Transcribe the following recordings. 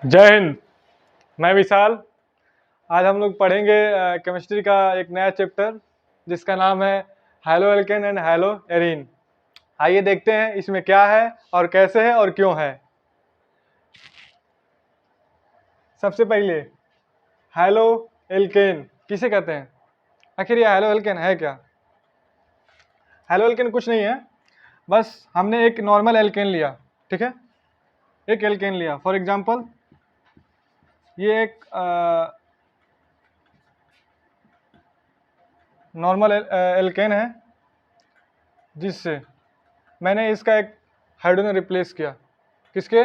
जय हिंद। मैं विशाल। आज हम लोग पढ़ेंगे केमिस्ट्री का एक नया चैप्टर जिसका नाम है hello alkene and hello arene. आइए देखते हैं इसमें क्या है और कैसे है और क्यों है। सबसे पहले हैलो एल्केन किसे कहते हैं? आखिर ये हैलो एल्केन है क्या? हैलो एल्केन कुछ नहीं है, बस हमने एक नॉर्मल एल्केन लिया, ठीक है। एक एल्केन लिया, फॉर एग्जांपल ये एक नॉर्मल एल्केन है जिससे मैंने इसका एक हाइड्रोजन रिप्लेस किया। किसके?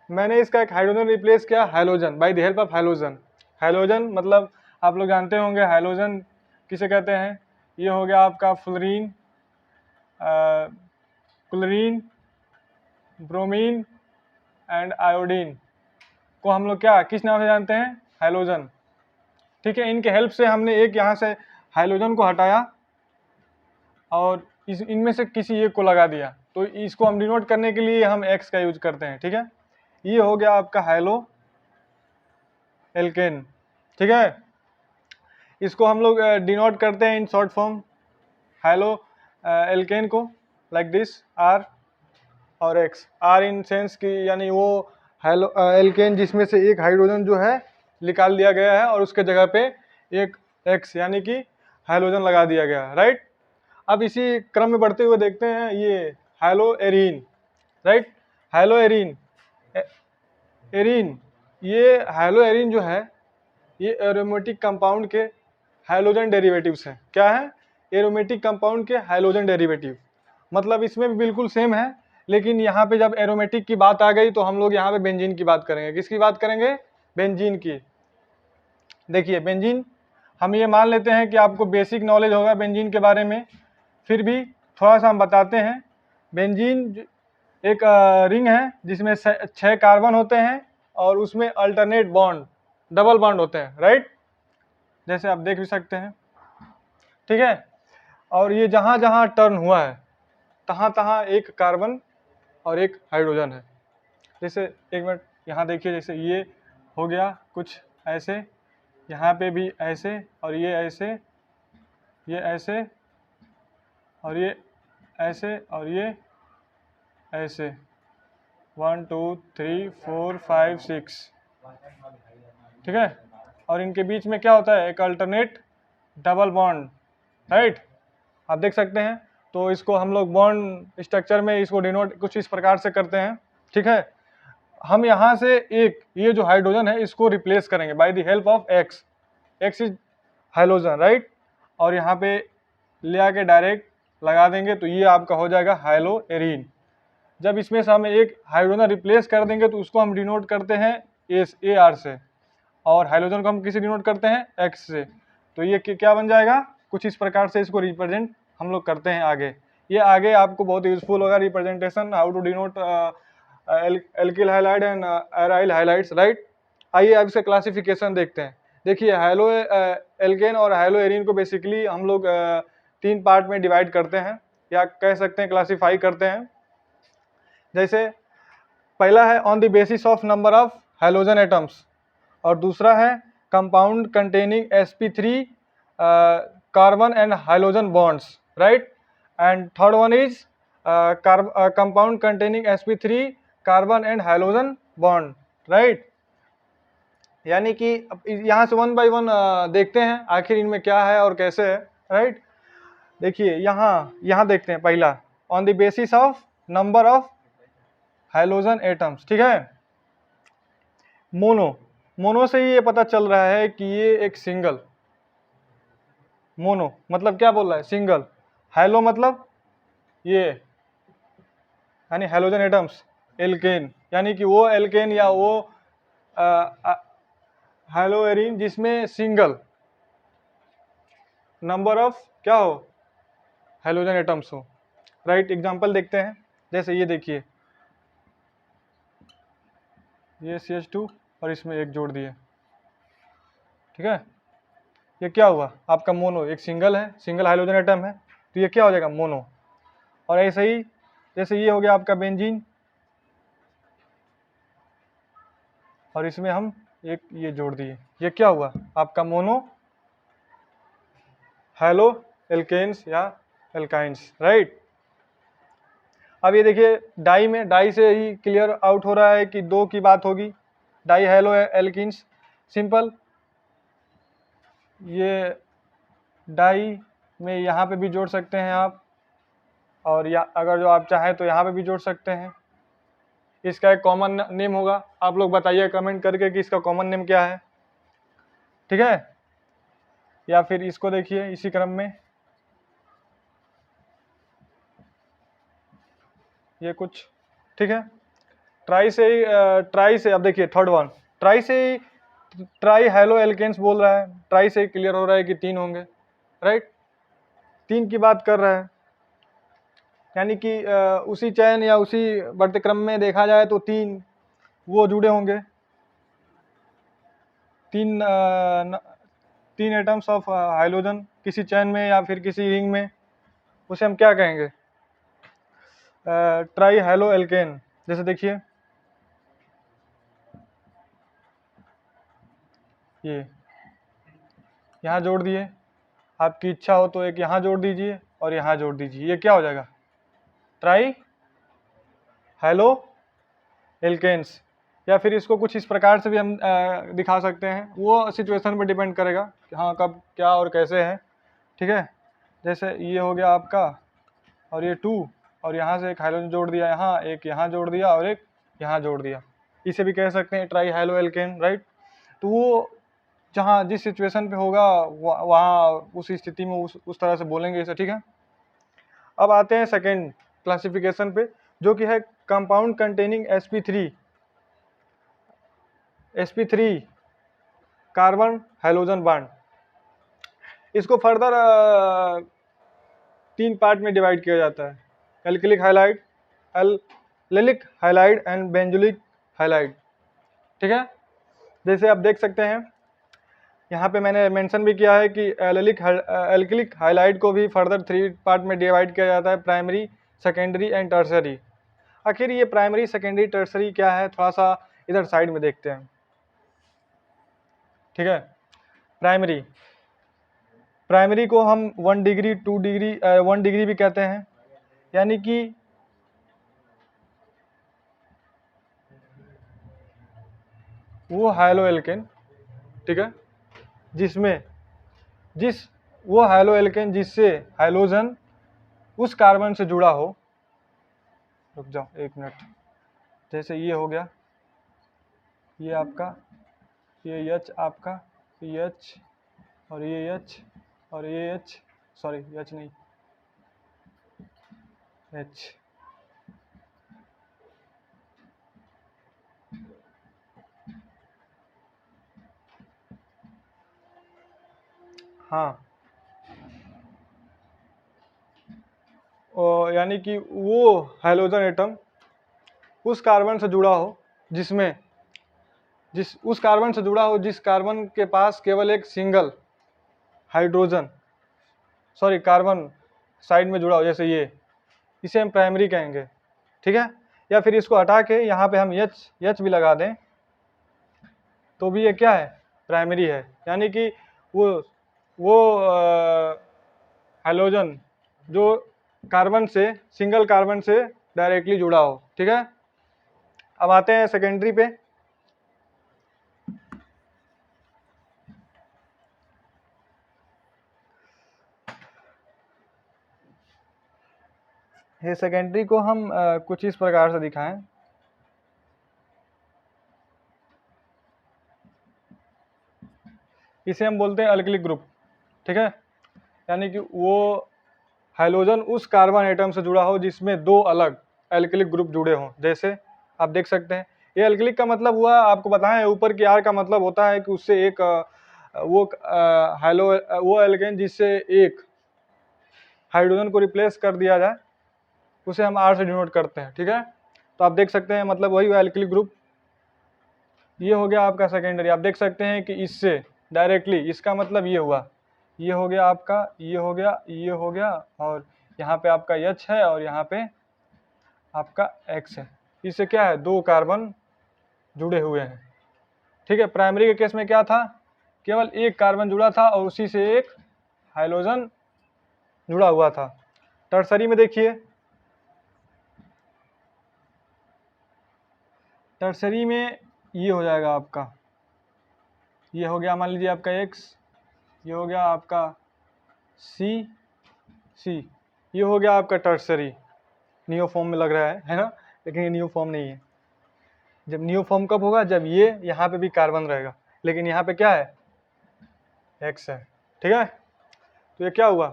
मैंने इसका एक हाइड्रोजन रिप्लेस किया halogen, by the help of halogen. Halogen मतलब आप लोग जानते होंगे हैलोजन किसे कहते हैं। ये हो गया आपका fluorine, chlorine, bromine and iodine को हम लोग क्या किस नाम से जानते हैं? हैलोजन। ठीक है, इनके हेल्प से हमने एक यहाँ से हैलोजन को हटाया और इनमें से किसी एक को लगा दिया, तो इसको हम डिनोट करने के लिए हम एक्स का यूज करते हैं। ठीक है, ये हो गया आपका हैलो एल्केन। ठीक है, इसको हम लोग डिनोट करते हैं in short form halo alkane को लाइक दिस आर और एक्स। आर इन सेंस की यानी वो हैलो एल्केन जिसमें से एक हाइड्रोजन जो है निकाल दिया गया है और उसके जगह पे एक एक्स यानी कि हाइड्रोजन लगा दिया गया है, राइट। अब इसी क्रम में बढ़ते हुए देखते हैं ये hello arene, right. Hello arene, arene, ये हैलो एरीन जो है ये एरोमेटिक कंपाउंड के हाइड्रोजन डेरिवेटिव्स हैं। क्या है? एरोमेटिक कंपाउंड के हाइड्रोजन डेरिवेटिव। मतलब इसमें भी बिल्कुल सेम है, लेकिन यहाँ पे जब एरोमेटिक की बात आ गई तो हम लोग यहाँ पे बेंजीन की बात करेंगे। किसकी बात करेंगे? बेंजीन की। देखिए बेंजीन, हम ये मान लेते हैं कि आपको बेसिक नॉलेज होगा बेंजीन के बारे में, फिर भी थोड़ा सा हम बताते हैं। बेंजीन एक रिंग है जिसमें 6 कार्बन होते हैं और उसमें अल्टरनेट बॉन्ड, डबल बॉन्ड होते हैं, राइट, जैसे आप देख भी सकते हैं। ठीक है, और ये जहाँ जहाँ टर्न हुआ है तहाँ तहाँ एक कार्बन और एक हाइड्रोजन है। जैसे एक मिनट यहाँ देखिए, जैसे ये हो गया कुछ ऐसे, यहाँ पे भी ऐसे और ये ऐसे, ये ऐसे और ये ऐसे और ये ऐसे, 1 2 3 4 5 6। ठीक है, और इनके बीच में क्या होता है? एक अल्टरनेट डबल बॉन्ड, राइट, आप देख सकते हैं। तो इसको हम लोग बॉन्ड स्ट्रक्चर में इसको डिनोट कुछ इस प्रकार से करते हैं। ठीक है, हम यहाँ से एक ये जो हाइड्रोजन है इसको रिप्लेस करेंगे by the help of x. X is hydrogen, right, और यहाँ पे ले आके डायरेक्ट लगा देंगे तो ये आपका हो जाएगा हैलो एरीन। जब इसमें से हम एक हाइड्रोजन रिप्लेस कर देंगे तो उसको हम डिनोट करते हैं ए आर से, और हाइड्रोजन को हम किसे डिनोट करते हैं? एक्स से। तो ये क्या बन जाएगा? कुछ इस प्रकार से इसको रिप्रेजेंट हम लोग करते हैं आगे। ये आगे आपको बहुत यूजफुल होगा representation, how to denote alkyl halide and aryl halides, right. आइए अब इसका क्लासिफिकेशन देखते हैं। देखिए हैलो एल्केन और हैलो एरीन को बेसिकली हम लोग 3 पार्ट में डिवाइड करते हैं, या कह सकते हैं क्लासीफाई करते हैं। जैसे पहला है on the basis of number of hydrogen atoms, और दूसरा है compound containing sp3 carbon and hydrogen bonds, right, and third one is compound containing sp3 carbon and hydrogen bond, right. यानी कि यहाँ से वन बाय वन देखते हैं आखिर इनमें क्या है और कैसे है, राइट। देखिए यहाँ देखते हैं पहला on the basis of number of hydrogen atoms. ठीक है, मोनो से ही ये पता चल रहा है कि ये एक सिंगल, मोनो मतलब क्या बोल रहा है? सिंगल। हैलो मतलब ये यानी हाइड्रोजन एटम्स, एल्केन यानी कि वो एल्केन या वो हैलो एरीन जिसमें सिंगल नंबर ऑफ क्या हो? हाइड्रोजन एटम्स हो, राइट। एग्जांपल देखते हैं, जैसे ये देखिए, ये CH2 और इसमें एक जोड़ दिए। ठीक है, ये क्या हुआ? आपका मोनो, एक सिंगल है, सिंगल हाइड्रोजन एटम है, तो ये क्या हो जाएगा? मोनो। और ऐसे ही जैसे ये हो गया आपका बेंजीन, और इसमें हम एक ये जोड़ दिए, ये क्या हुआ आपका मोनो हैलो एल्केन्स या एल्काइंस, राइट। अब ये देखिए डाई में, डाई से ही क्लियर आउट हो रहा है कि दो की बात होगी, डाई हैलो एल्किन्स, सिंपल। ये डाई में यहाँ पे भी जोड़ सकते हैं आप, और या अगर जो आप चाहें तो यहाँ पे भी जोड़ सकते हैं। इसका एक कॉमन नेम होगा, आप लोग बताइए कमेंट करके कि इसका कॉमन नेम क्या है, ठीक है। या फिर इसको देखिए इसी क्रम में, ये कुछ, ठीक है। ट्राई से ही ट्राई से, अब देखिए थर्ड वन, ट्राई से ही ट्राई हैलो एल्केन्स बोल रहा है, ट्राई से क्लियर हो रहा है कि 3 होंगे, राइट। 3 की बात कर रहा है, यानी कि उसी चयन या उसी बढ़ते क्रम में देखा जाए तो 3 वो जुड़े होंगे, 3 एटम्स ऑफ हाइड्रोजन किसी चैन में या फिर किसी रिंग में, उसे हम क्या कहेंगे, ट्राई हैलो एल्केन। जैसे देखिए ये यहाँ जोड़ दिए, आपकी इच्छा हो तो एक यहाँ जोड़ दीजिए और यहाँ जोड़ दीजिए, ये क्या हो जाएगा, ट्राई हैलो एल्केन्स। या फिर इसको कुछ इस प्रकार से भी हम दिखा सकते हैं, वो सिचुएशन पर डिपेंड करेगा कि हाँ कब क्या और कैसे है, ठीक है। जैसे ये हो गया आपका, और ये 2, और यहाँ से एक हाइड्रोजन जोड़ दिया यहाँ, एक यहाँ जोड़ दिया और एक यहाँ जोड़ दिया, इसे भी कह सकते हैं ट्राई हैलो एल्केन, राइट। तो वो जहाँ जिस सिचुएशन पे होगा वहाँ उस स्थिति में उस तरह से बोलेंगे इसे, ठीक है। अब आते हैं सेकेंड क्लासिफिकेशन पे, जो कि है compound containing sp3 carbon hydrogen bond. इसको फर्दर 3 पार्ट में डिवाइड किया जाता है, alkylic halide, allylic halide and benzoic halide, ठीक है। जैसे आप देख सकते हैं यहाँ पे मैंने मेंशन भी किया है कि एल्किलिक हाइलाइड को भी फर्दर 3 पार्ट में डिवाइड किया जाता है, प्राइमरी, सेकेंडरी एंड टर्सरी। आखिर ये प्राइमरी, सेकेंडरी, टर्सरी क्या है, थोड़ा सा इधर साइड में देखते हैं, ठीक है। प्राइमरी को हम 1 डिग्री 2 डिग्री 1 डिग्री भी कहते हैं, यानी कि वो हाइलो एल्केन, ठीक है, वो हाइलो एल्केन जिससे हाइड्रोजन उस कार्बन से जुड़ा हो, रुक जाओ 1 मिनट, जैसे ये हो गया, ये आपका, ये H आपका, ये H और ये H और ये H, सॉरी H नहीं, H, हाँ, यानी कि वो हाइड्रोजन एटम उस कार्बन से जुड़ा हो उस कार्बन से जुड़ा हो जिस कार्बन के पास केवल एक single hydrogen, sorry carbon side में जुड़ा हो, जैसे ये, इसे हम प्राइमरी कहेंगे, ठीक है। या फिर इसको हटा के यहाँ पे हम H भी लगा दें तो भी ये क्या है, प्राइमरी है, यानी कि वो हाइड्रोजन जो सिंगल कार्बन से डायरेक्टली जुड़ा हो, ठीक है। अब आते हैं सेकेंडरी पे। ये सेकेंडरी को हम कुछ इस प्रकार से दिखाएं, इसे हम बोलते हैं अल्किलिक ग्रुप, ठीक है। यानी कि वो हाइड्रोजन उस कार्बन एटम से जुड़ा हो जिसमें 2 अलग अल्किलिक ग्रुप जुड़े हों, जैसे आप देख सकते हैं ये अल्किलिक का मतलब हुआ, आपको बताएं ऊपर की आर का मतलब होता है कि उससे एक वो एल्केन जिससे एक हाइड्रोजन को रिप्लेस कर दिया जाए, उसे हम आर से डिनोट करते हैं, ठीक है। तो आप देख सकते हैं मतलब वही हुआ एल्किलिक ग्रुप। ये हो गया आपका सेकेंडरी, आप देख सकते हैं कि इससे डायरेक्टली, इसका मतलब ये हुआ, ये हो गया आपका, ये हो गया, ये हो गया, और यहाँ पे आपका H है और यहाँ पे आपका X है, इससे क्या है, 2 कार्बन जुड़े हुए हैं, ठीक है, प्राइमरी के केस में क्या था, केवल एक कार्बन जुड़ा था और उसी से एक हाइड्रोजन जुड़ा हुआ था। टर्सरी में देखिए, टर्सरी में ये हो जाएगा आपका, ये हो गया मान लीजिए आपका X, ये हो गया आपका C, ये हो गया आपका टर्सरी। नियो फॉर्म में लग रहा है ना, लेकिन ये नियो फॉर्म नहीं है। जब नियो फॉर्म कब होगा, जब ये यहाँ पे भी कार्बन रहेगा, लेकिन यहाँ पे क्या है, X है। ठीक है, तो ये क्या हुआ,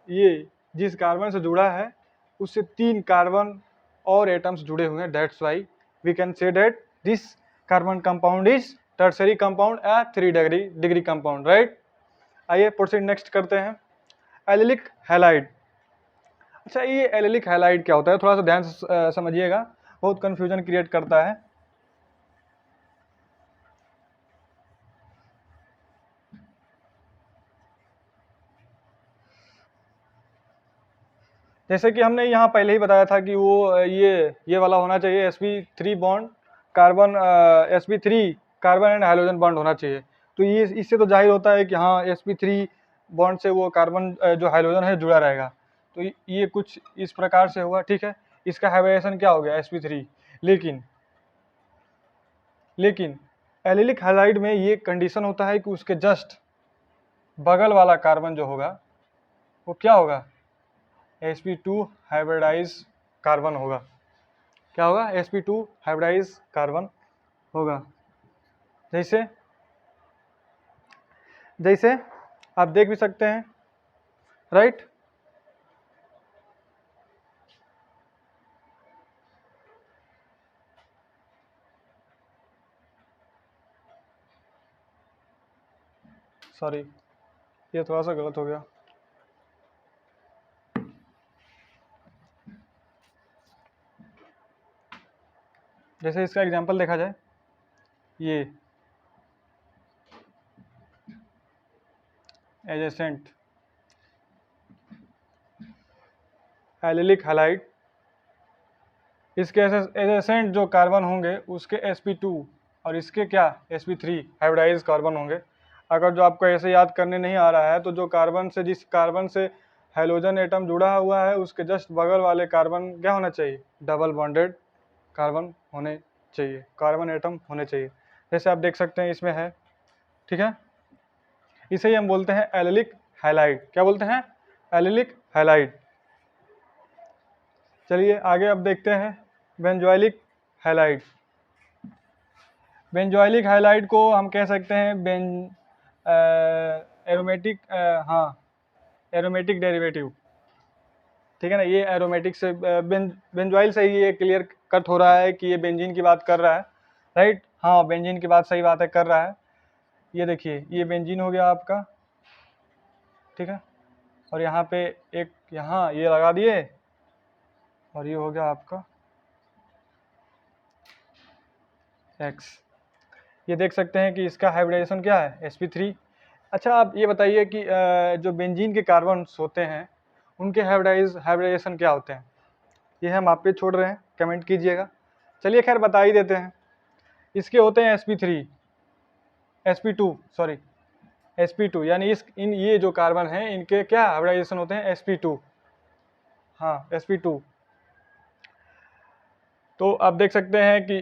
ये जिस कार्बन से जुड़ा है उससे 3 कार्बन और एटम्स जुड़े हुए हैं, that's why we can say that this carbon compound is tertiary compound या 3 डिग्री कंपाउंड, राइट। आइए प्रोसीड नेक्स्ट करते हैं, एलिलिक हैलाइड। अच्छा, ये एलिलिक हैलाइड क्या होता है, थोड़ा सा ध्यान से समझिएगा, बहुत कंफ्यूजन क्रिएट करता है। जैसे कि हमने यहाँ पहले ही बताया था कि वो ये वाला होना चाहिए, sp3 bond carbon, sp3 carbon and hydrogen bond होना चाहिए। तो ये इससे तो जाहिर होता है कि हाँ sp3 बॉन्ड से वो कार्बन जो हाइड्रोजन है जुड़ा रहेगा। तो ये कुछ इस प्रकार से हुआ, ठीक है। इसका हाइब्रिडेशन क्या हो गया, sp3। लेकिन एलिलिक हैलाइड में ये कंडीशन होता है कि उसके जस्ट बगल वाला कार्बन जो होगा वो क्या होगा, sp2 हाइब्रिडाइज कार्बन होगा। क्या होगा, sp2 हाइब्रिडाइज कार्बन होगा। जैसे जैसे आप देख भी सकते हैं, राइट। सॉरी, ये थोड़ा सा गलत हो गया। जैसे इसका एग्जांपल देखा जाए, ये एजेसेंट एलिलिक हैलाइड, इसके एजेसेंट जो कार्बन होंगे उसके sp2 और इसके क्या sp3 हाइब्रिडाइज कार्बन होंगे। अगर जो आपको ऐसे याद करने नहीं आ रहा है तो जो कार्बन से, जिस कार्बन से हाइड्रोजन एटम जुड़ा हुआ है उसके जस्ट बगल वाले कार्बन क्या होना चाहिए, डबल बॉन्डेड कार्बन होने चाहिए, कार्बन एटम होने चाहिए। जैसे आप देख सकते हैं इसमें है, ठीक है। इसे ही हम बोलते हैं एलिलिक हैलाइड। क्या बोलते हैं, एलिलिक हैलाइड। चलिए आगे अब देखते हैं बेंजोइलिक हैलाइड। बेंजोइलिक हैलाइड को हम कह सकते हैं एरोमेटिक, हाँ एरोमेटिक डेरिवेटिव, ठीक है ना। ये एरोमेटिक से बेंजोइल से ही ये क्लियर कट हो रहा है कि ये बेंजीन की बात कर रहा है, राइट। हाँ बेंजीन की बात सही बात है, कर रहा है। ये देखिए ये बेंजीन हो गया आपका, ठीक है। और यहाँ पे एक, यहाँ ये लगा दिए और ये हो गया आपका X। ये देख सकते हैं कि इसका हाइब्रिडाइजेशन क्या है, sp3। अच्छा आप ये बताइए कि जो बेंजीन के कार्बन होते हैं उनके हाइब्रिडाइजेशन क्या होते हैं, ये हम आप पे छोड़ रहे हैं, कमेंट कीजिएगा। चलिए खैर बता ही देते हैं। इसके होते हैं sp2 सॉरी sp2, यानी ये जो कार्बन है इनके क्या हाइब्रिडाइजेशन होते हैं, sp2, हाँ sp2। तो आप देख सकते हैं कि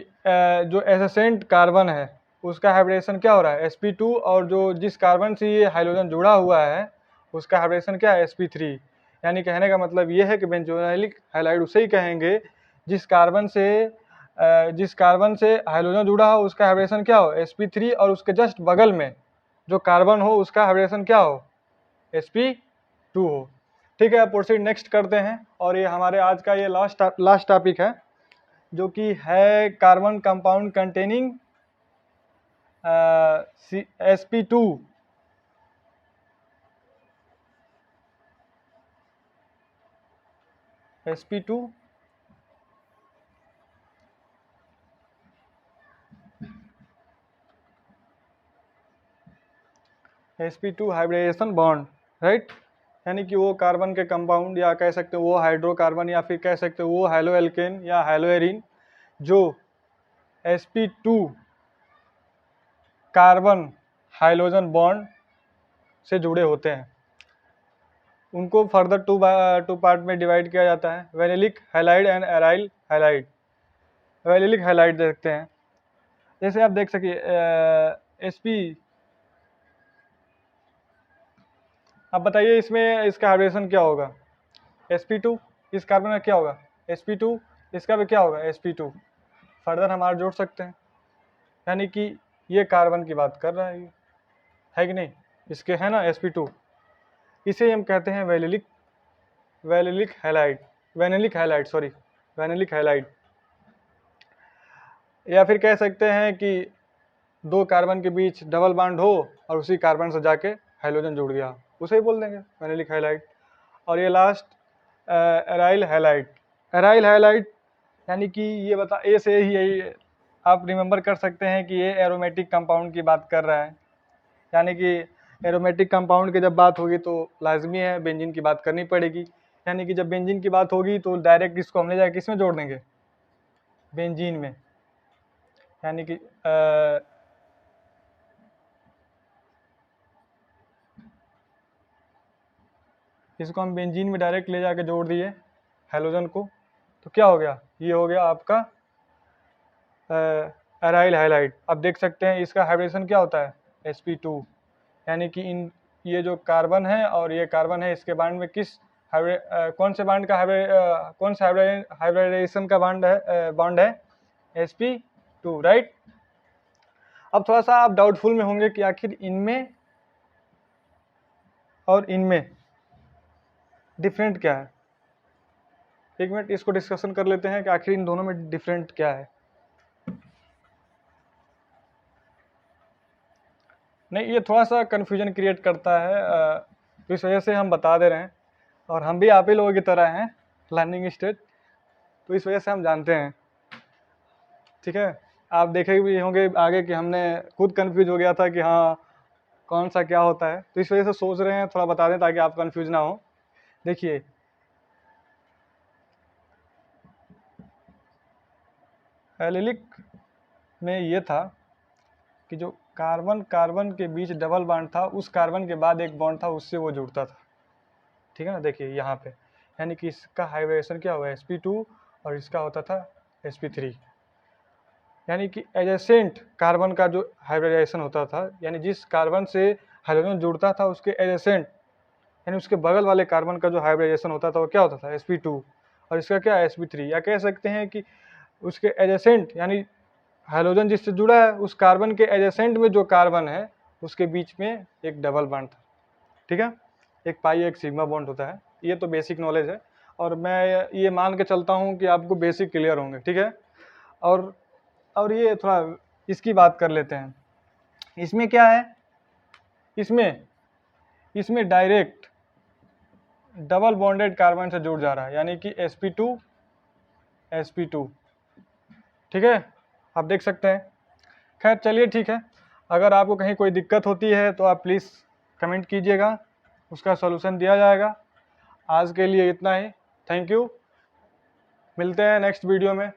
जो एसेंट कार्बन है उसका हाइब्रिडेशन क्या हो रहा है, sp2, और जो जिस कार्बन से ये हाइड्रोजन जुड़ा हुआ है उसका हाइब्रिडेशन क्या है, sp3। यानी कहने का मतलब ये है कि बेंजोइलिक हैलाइड उसे ही कहेंगे जिस कार्बन से हाइड्रोजन जुड़ा हो उसका हाइब्रिडेशन क्या हो, sp3, और उसके जस्ट बगल में जो कार्बन हो उसका हाइब्रिडेशन क्या हो, sp2 हो। ठीक है, प्रोसीड नेक्स्ट करते हैं, और ये हमारे आज का ये लास्ट टॉपिक है जो कि है carbon compound containing sp2। sp2 sp2 hybridisation bond, right. यानी कि वो कार्बन के कंपाउंड, या कह सकते हो वो हाइड्रोकार्बन, या फिर कह सकते हो वो हैलो एल्केन या हैलो एरिन, जो sp2 कार्बन हाइड्रोजन बॉन्ड से जुड़े होते हैं। उनको फर्दर टू पार्ट में डिवाइड किया जाता है, vinylic halide and aryl halide. Vinylic halide देखते हैं, जैसे आप देख सकिए sp, अब बताइए इसमें इसका हाइड्रेशन क्या होगा, sp2 इस कार्बन का क्या होगा sp2, इसका भी क्या होगा sp2। फर्दर हम जोड़ सकते हैं, यानी कि ये कार्बन की बात कर रहा है कि नहीं, इसके है ना sp2, इसे हम कहते हैं वेनिलिक हैलाइड। या फिर कह सकते हैं कि दो कार्बन के बीच डबल बॉन्ड हो और उसी कार्बन से जाके हाइड्रोजन जुड़ गया, उसे ही बोल देंगे वेनिलिक हैलाइड। और ये लास्ट एराइल हैलाइड, यानी कि ये बता ए से ही यही आप रिमेंबर कर सकते हैं कि ये एरोमेटिक कंपाउंड की बात कर रहा है, यानी कि एरोमेटिक कंपाउंड की जब बात होगी तो लाजमी है बेंजीन की बात करनी पड़ेगी, यानी कि जब बेंजीन की बात होगी तो डायरेक्ट इसको हम ले जाके किस में जोड़ देंगे, बेंजीन में, यानी कि इसको हम बेंजीन में डायरेक्ट ले जाके जोड़ दिए हाइड्रोजन को, तो क्या हो गया, ये हो गया आपका एराइल हैलाइड। अब देख सकते हैं इसका हाइड्रेशन क्या होता है sp2, यानी कि इन ये जो कार्बन है और ये कार्बन है, इसके बांड में किस कौन से बांड का कौन सा हाइब्रिडाइजेशन का बॉन्ड है sp2, राइट। अब थोड़ा सा आप डाउटफुल में होंगे कि आखिर इनमें और इनमें डिफरेंट क्या है। एक मिनट इसको डिस्कशन कर लेते हैं कि आखिर इन दोनों में डिफरेंट क्या है। नहीं, ये थोड़ा सा कन्फ्यूजन क्रिएट करता है, तो इस वजह से हम बता दे रहे हैं, और हम भी आप ही लोगों की तरह हैं लर्निंग स्टेज, तो इस वजह से हम जानते हैं, ठीक है। आप देखे भी होंगे आगे कि हमने खुद कंफ्यूज हो गया था कि हाँ कौन सा क्या होता है, तो इस वजह से सोच रहे हैं थोड़ा बता दें ताकि आप कंफ्यूज ना हो। देखिए एलिलिक में ये था कि जो कार्बन के बीच डबल बॉन्ड था, उस कार्बन के बाद एक बॉन्ड था उससे वो जुड़ता था, ठीक है ना। देखिए यहाँ पे, यानी कि इसका हाइब्रिडेशन क्या हुआ sp2 और इसका होता था sp3, यानी कि एजेसेंट कार्बन का जो हाइब्रिडाइजेशन होता था, यानी जिस कार्बन से हाइड्रोजन जुड़ता था उसके एजेसेंट, यानी उसके बगल वाले कार्बन का जो हाइब्रिडाइजेशन होता था वो क्या होता था sp2, और इसका क्या sp3। या कह सकते हैं कि उसके एजेसेंट, यानी हाइड्रोजन जिससे जुड़ा है उस कार्बन के एजेसेंट में जो कार्बन है उसके बीच में एक डबल बॉन्ड था, ठीक है, एक पाई एक सिग्मा बॉन्ड होता है। ये तो बेसिक नॉलेज है, और मैं ये मान के चलता हूँ कि आपको बेसिक क्लियर होंगे, ठीक है। और ये थोड़ा इसकी बात कर लेते हैं, इसमें क्या है, इसमें डायरेक्ट डबल बॉन्डेड कार्बन से जुड़ जा रहा है, यानी कि sp2, ठीक है, आप देख सकते हैं। खैर चलिए ठीक है, अगर आपको कहीं कोई दिक्कत होती है तो आप प्लीज़ कमेंट कीजिएगा, उसका सॉल्यूशन दिया जाएगा। आज के लिए इतना ही, थैंक यू, मिलते हैं नेक्स्ट वीडियो में।